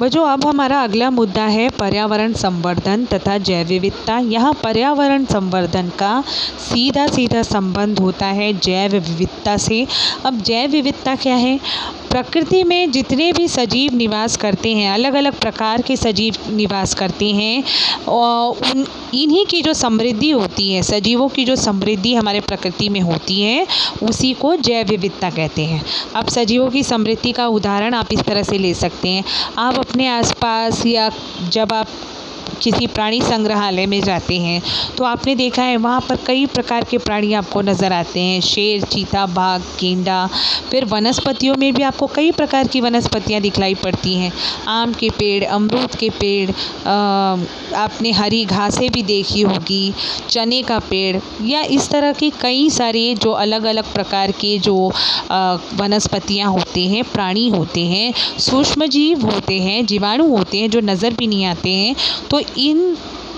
जो अब हमारा अगला मुद्दा है पर्यावरण संवर्धन तथा जैव विविधता। यहाँ पर्यावरण संवर्धन का सीधा सीधा संबंध होता है जैव विविधता से। अब जैव विविधता क्या है? प्रकृति में जितने भी सजीव निवास करते हैं, अलग अलग प्रकार के सजीव निवास करते हैं, और इन्हीं की जो समृद्धि होती है, सजीवों की जो समृद्धि हमारे प्रकृति में होती है, उसी को जैव विविधता कहते हैं। अब सजीवों की समृद्धि का उदाहरण आप इस तरह से ले सकते हैं। आप अपने आसपास या जब आप किसी प्राणी संग्रहालय में जाते हैं तो आपने देखा है वहाँ पर कई प्रकार के प्राणी आपको नज़र आते हैं, शेर, चीता, बाघ, गेंडा। फिर वनस्पतियों में भी आपको कई प्रकार की वनस्पतियाँ दिखलाई पड़ती हैं। आम के पेड़, अमरूद के पेड़, आपने हरी घासें भी देखी होगी, चने का पेड़, या इस तरह की कई सारे जो अलग अलग प्रकार के जो वनस्पतियाँ होते हैं, प्राणी होते हैं, सूक्ष्म जीव होते हैं, जीवाणु होते हैं जो नज़र भी नहीं आते हैं। तो इन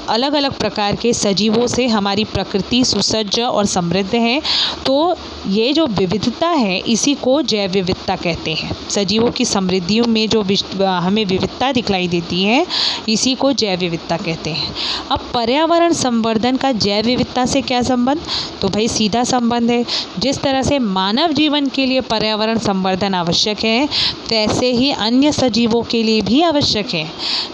अलग अलग प्रकार के सजीवों से हमारी प्रकृति सुसज्ज और समृद्ध है। तो ये जो विविधता है इसी को जैव विविधता कहते हैं। सजीवों की समृद्धियों में जो हमें विविधता दिखलाई देती है इसी को जैव विविधता कहते हैं। अब पर्यावरण संवर्धन का जैव विविधता से क्या संबंध? तो भाई सीधा संबंध है। जिस तरह से मानव जीवन के लिए पर्यावरण संवर्धन आवश्यक है, वैसे ही अन्य सजीवों के लिए भी आवश्यक है।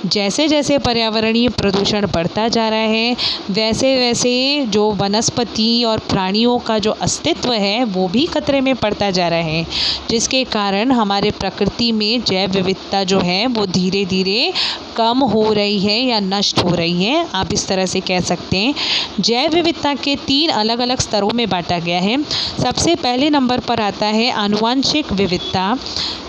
जैसे जैसे पर्यावरणीय प्रदूषण बढ़ता जा रहा है, वैसे वैसे जो वनस्पति और प्राणियों का जो अस्तित्व है वो भी खतरे में पड़ता जा रहा है, जिसके कारण हमारे प्रकृति में जैव विविधता जो है वो धीरे धीरे कम हो रही है या नष्ट हो रही है। आप इस तरह से कह सकते हैं। जैव विविधता के 3 अलग अलग स्तरों में बांटा गया है। सबसे पहले नंबर पर आता है आनुवंशिक विविधता।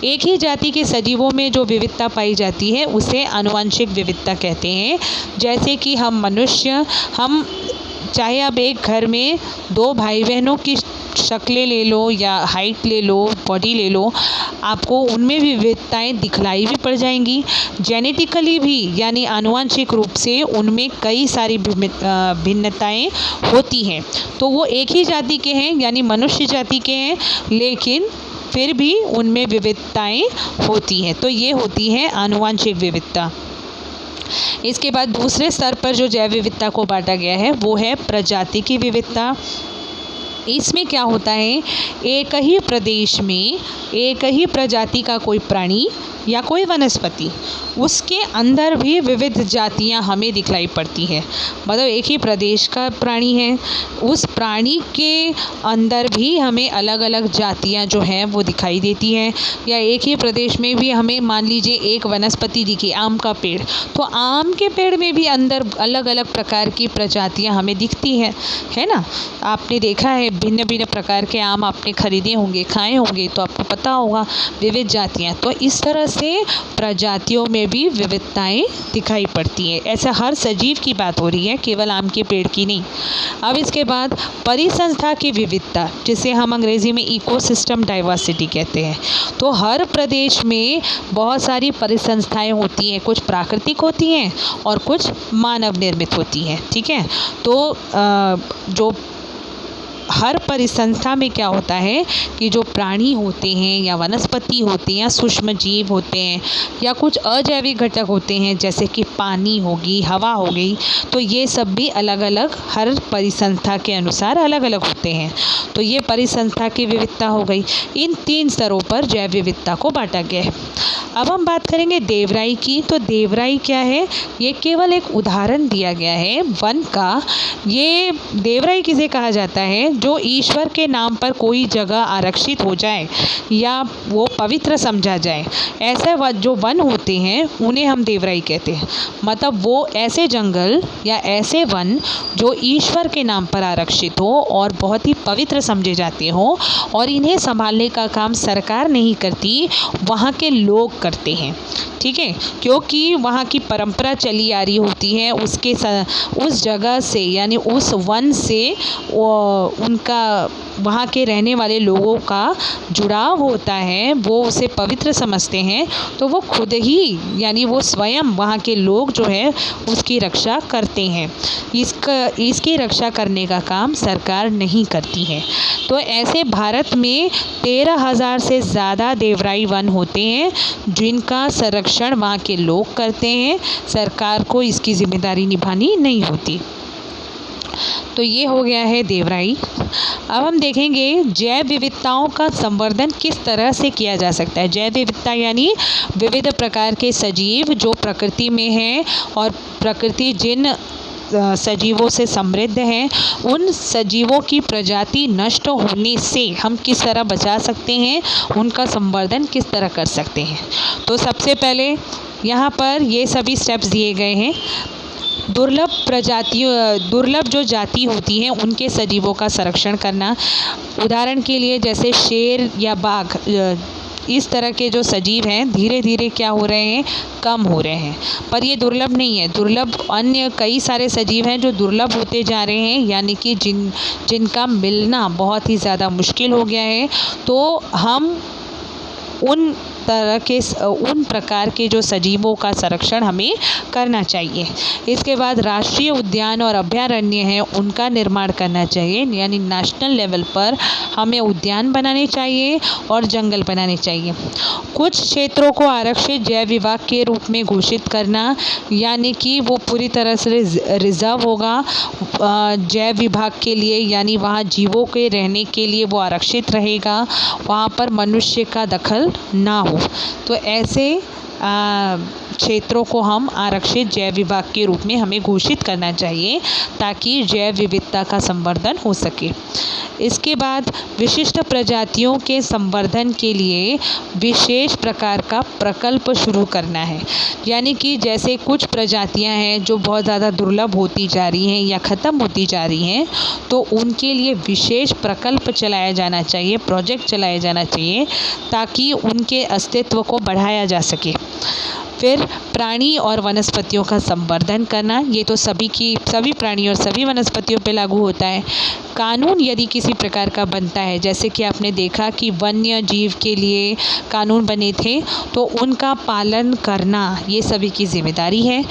एक ही जाति के सजीवों में जो विविधता पाई जाती है उसे आनुवंशिक विविधता कहते हैं। जैसे कि हम मनुष्य, हम चाहे अब एक घर में 2 भाई बहनों की शक्लें ले लो या हाइट ले लो, बॉडी ले लो, आपको उनमें भी विविधताएँ दिखलाई भी पड़ जाएंगी। जेनेटिकली भी यानी आनुवंशिक रूप से उनमें कई सारी भिन्नताएँ होती हैं। तो वो एक ही जाति के हैं यानी मनुष्य जाति के हैं, लेकिन फिर भी उनमें विविधताएँ होती हैं। तो ये होती है आनुवंशिक विविधता। इसके बाद दूसरे स्तर पर जो जैव विविधता को बांटा गया है वो है प्रजाति की विविधता। इसमें क्या होता है, एक ही प्रदेश में एक ही प्रजाति का कोई प्राणी या कोई वनस्पति, उसके अंदर भी विविध जातियां हमें दिखलाई पड़ती है। मतलब एक ही प्रदेश का प्राणी है, उस प्राणी के अंदर भी हमें अलग अलग जातियां जो हैं वो दिखाई देती हैं। या एक ही प्रदेश में भी हमें मान लीजिए एक वनस्पति दिखी, आम का पेड़, तो आम के पेड़ में भी अंदर अलग अलग प्रकार की प्रजातियां हमें दिखती हैं, है ना। आपने देखा है भिन्न भिन्न प्रकार के आम आपने खरीदे होंगे, खाए होंगे, तो आपको पता होगा विविध जातियाँ। तो इस तरह से प्रजातियों में भी विविधताएं दिखाई पड़ती है। ऐसा हर सजीव की बात हो रही है, केवल आम के पेड़ की नहीं। अब इसके बाद परिसंस्था की विविधता, जिसे हम अंग्रेजी में इकोसिस्टम डाइवर्सिटी कहते हैं। तो हर प्रदेश में बहुत सारी परिसंस्थाएं होती हैं, कुछ प्राकृतिक होती हैं और कुछ मानव निर्मित होती हैं, ठीक है। तो जो हर परिसंस्था में क्या होता है कि जो प्राणी होते हैं या वनस्पति होते हैं या सूक्ष्म जीव होते हैं या कुछ अजैविक घटक होते हैं, जैसे कि पानी होगी, हवा हो गई, तो ये सब भी अलग अलग हर परिसंस्था के अनुसार अलग अलग होते हैं। तो ये परिसंस्था की विविधता हो गई। इन 3 स्तरों पर जैव विविधता को बांटा गया है। अब हम बात करेंगे देवराई की। तो देवराई क्या है? ये केवल एक उदाहरण दिया गया है वन का। ये देवराई किसे कहा जाता है? जो ईश्वर के नाम पर कोई जगह आरक्षित हो जाए या वो पवित्र समझा जाए, ऐसे जो वन होते हैं उन्हें हम देवराई कहते हैं। मतलब वो ऐसे जंगल या ऐसे वन जो ईश्वर के नाम पर आरक्षित हो और बहुत ही पवित्र समझे जाते हो, और इन्हें संभालने का काम सरकार नहीं करती, वहाँ के लोग करते हैं, ठीक है। क्योंकि वहाँ की परंपरा चली आ रही होती है, उस जगह से यानी उस वन से उनका वहाँ के रहने वाले लोगों का जुड़ाव होता है, वो उसे पवित्र समझते हैं, तो वो खुद ही यानी वो स्वयं वहाँ के लोग जो है उसकी रक्षा करते हैं। इसकी रक्षा करने का काम सरकार नहीं करती है। तो ऐसे भारत में 13,000 से ज़्यादा देवराई वन होते हैं जिनका संरक्षण वहाँ के लोग करते हैं, सरकार को इसकी जिम्मेदारी निभानी नहीं होती। तो ये हो गया है देवराई। अब हम देखेंगे जैव विविधताओं का संवर्धन किस तरह से किया जा सकता है। जैव विविधता यानी विविध प्रकार के सजीव जो प्रकृति में हैं और प्रकृति जिन सजीवों से समृद्ध हैं, उन सजीवों की प्रजाति नष्ट होने से हम किस तरह बचा सकते हैं, उनका संवर्धन किस तरह कर सकते हैं। तो सबसे पहले यहाँ पर ये सभी स्टेप्स दिए गए हैं। दुर्लभ जो जाति होती हैं उनके सजीवों का संरक्षण करना। उदाहरण के लिए जैसे शेर या बाघ, इस तरह के जो सजीव हैं धीरे धीरे क्या हो रहे हैं, कम हो रहे हैं। पर ये दुर्लभ नहीं है, दुर्लभ अन्य कई सारे सजीव हैं जो दुर्लभ होते जा रहे हैं, यानी कि जिनका मिलना बहुत ही ज़्यादा मुश्किल हो गया है। तो हम उन प्रकार के जो सजीवों का संरक्षण हमें करना चाहिए। इसके बाद राष्ट्रीय उद्यान और अभयारण्य हैं उनका निर्माण करना चाहिए, यानी नेशनल लेवल पर हमें उद्यान बनाने चाहिए और जंगल बनाने चाहिए। कुछ क्षेत्रों को आरक्षित जैव विभाग के रूप में घोषित करना, यानी कि वो पूरी तरह से रिजर्व होगा जैव विभाग के लिए, यानी वहाँ जीवों के रहने के लिए वो आरक्षित रहेगा, वहाँ पर मनुष्य का दखल ना हो। तो ऐसे क्षेत्रों को हम आरक्षित जैव विभाग के रूप में हमें घोषित करना चाहिए ताकि जैव विविधता का संवर्धन हो सके। इसके बाद विशिष्ट प्रजातियों के संवर्धन के लिए विशेष प्रकार का प्रकल्प शुरू करना है, यानी कि जैसे कुछ प्रजातियां हैं जो बहुत ज़्यादा दुर्लभ होती जा रही हैं या ख़त्म होती जा रही हैं, तो उनके लिए विशेष प्रकल्प चलाया जाना चाहिए, प्रोजेक्ट चलाया जाना चाहिए ताकि उनके अस्तित्व को बढ़ाया जा सके। फिर प्राणी और वनस्पतियों का संवर्धन करना, ये तो सभी प्राणी और सभी वनस्पतियों पे लागू होता है। कानून यदि किसी प्रकार का बनता है, जैसे कि आपने देखा कि वन्य जीव के लिए कानून बने थे, तो उनका पालन करना ये सभी की जिम्मेदारी है।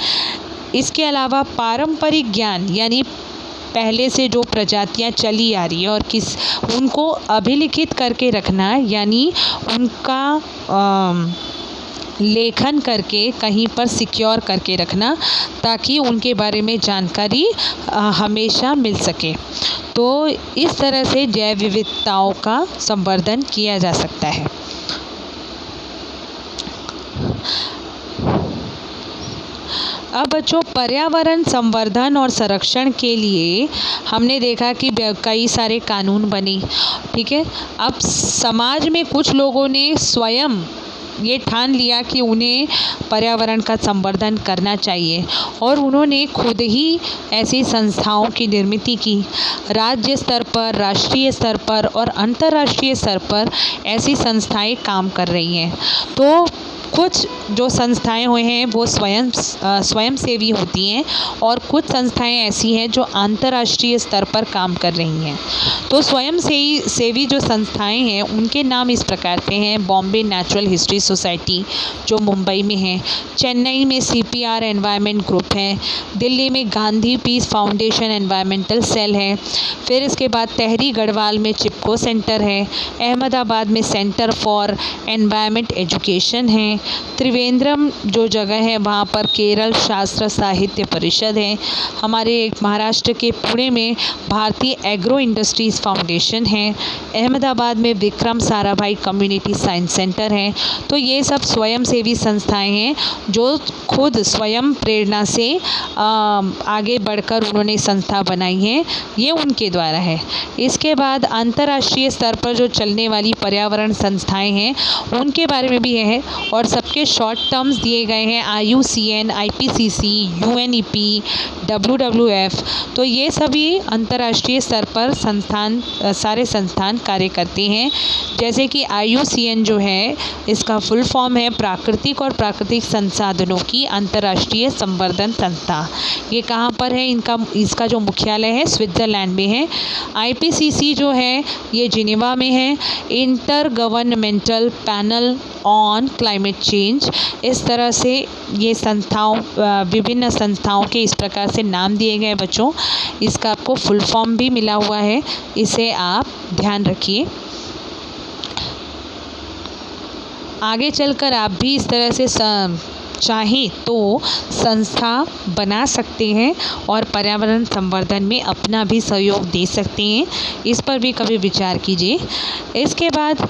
इसके अलावा पारंपरिक ज्ञान, यानी पहले से जो प्रजातियां चली आ रही है और उनको अभिलिखित करके रखना, यानी उनका लेखन करके कहीं पर सिक्योर करके रखना ताकि उनके बारे में जानकारी हमेशा मिल सके। तो इस तरह से जैव विविधताओं का संवर्धन किया जा सकता है। अब बच्चों, पर्यावरण संवर्धन और संरक्षण के लिए हमने देखा कि कई सारे कानून बने, ठीक है। अब समाज में कुछ लोगों ने स्वयं ये ठान लिया कि उन्हें पर्यावरण का संवर्धन करना चाहिए और उन्होंने खुद ही ऐसी संस्थाओं की निर्मित की। राज्य स्तर पर, राष्ट्रीय स्तर पर और अंतर्राष्ट्रीय स्तर पर ऐसी संस्थाएं काम कर रही हैं। तो कुछ जो संस्थाएं हुए हैं वो स्वयंसेवी होती हैं और कुछ संस्थाएं ऐसी हैं जो अंतर्राष्ट्रीय स्तर पर काम कर रही हैं। तो स्वयंसेवी जो संस्थाएं हैं उनके नाम इस प्रकार से हैं। बॉम्बे नेचुरल हिस्ट्री सोसाइटी जो मुंबई में है, चेन्नई में CPR एनवायरनमेंट ग्रुप है, दिल्ली में Gandhi Peace Foundation environmental cell है, फिर इसके बाद तहरी गढ़वाल में चिपको सेंटर है, अहमदाबाद में सेंटर फॉर एनवायरनमेंट एजुकेशन है, त्रिवेंद्रम जो जगह है वहाँ पर केरल शास्त्र साहित्य परिषद है, हमारे महाराष्ट्र के पुणे में भारतीय एग्रो इंडस्ट्रीज़ फाउंडेशन है, अहमदाबाद में Vikram Sarabhai community science centre है। तो ये सब स्वयंसेवी संस्थाएं हैं जो खुद स्वयं प्रेरणा से आगे बढ़कर उन्होंने संस्था बनाई है, ये उनके द्वारा है। इसके बाद अंतर्राष्ट्रीय स्तर पर जो चलने वाली पर्यावरण संस्थाएं हैं उनके बारे में भी है और और सबके शॉर्ट टर्म्स दिए गए हैं IUCN, IPCC, UNEP, WWF। तो ये सभी अंतर्राष्ट्रीय स्तर पर सारे संस्थान कार्य करते हैं। जैसे कि IUCN जो है, इसका फुल फॉर्म है प्राकृतिक और प्राकृतिक संसाधनों की अंतर्राष्ट्रीय संवर्धन संस्था। ये कहाँ पर है? इसका जो मुख्यालय है स्विट्ज़रलैंड में है। IPCC जो है ये जिनेवा में है। Inter governmental panel on climate change. इस तरह से ये विभिन्न संस्थाओं के इस प्रकार से नाम दिए गए बच्चों। इसका आपको फुल फॉर्म भी मिला हुआ है, इसे आप ध्यान रखिए। आगे चलकर आप भी इस तरह से चाहें तो संस्था बना सकते हैं और पर्यावरण संवर्धन में अपना भी सहयोग दे सकते हैं। इस पर भी कभी विचार कीजिए। इसके बाद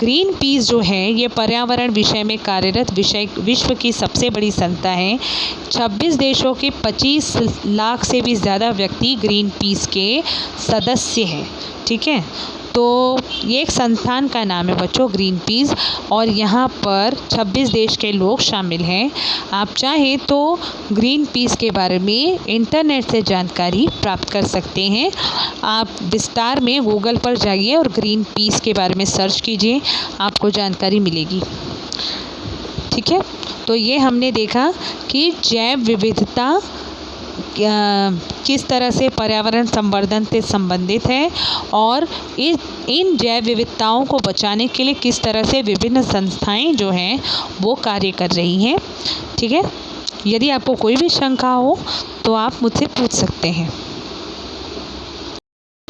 ग्रीन पीस जो है ये पर्यावरण विषय में कार्यरत विश्व की सबसे बड़ी संस्था है। 26 देशों के 25 लाख से भी ज़्यादा व्यक्ति ग्रीन पीस के सदस्य हैं। ठीक है, तो ये एक संस्थान का नाम है बच्चों ग्रीन पीस, और यहाँ पर 26 देश के लोग शामिल हैं। आप चाहें तो ग्रीन पीस के बारे में इंटरनेट से जानकारी प्राप्त कर सकते हैं। आप विस्तार में गूगल पर जाइए और ग्रीन पीस के बारे में सर्च कीजिए, आपको जानकारी मिलेगी। ठीक है, तो ये हमने देखा कि जैव विविधता किस तरह से पर्यावरण संवर्धन से संबंधित है और इन जैव विविधताओं को बचाने के लिए किस तरह से विभिन्न संस्थाएं जो हैं वो कार्य कर रही हैं। ठीक है, यदि आपको कोई भी शंका हो तो आप मुझसे पूछ सकते हैं।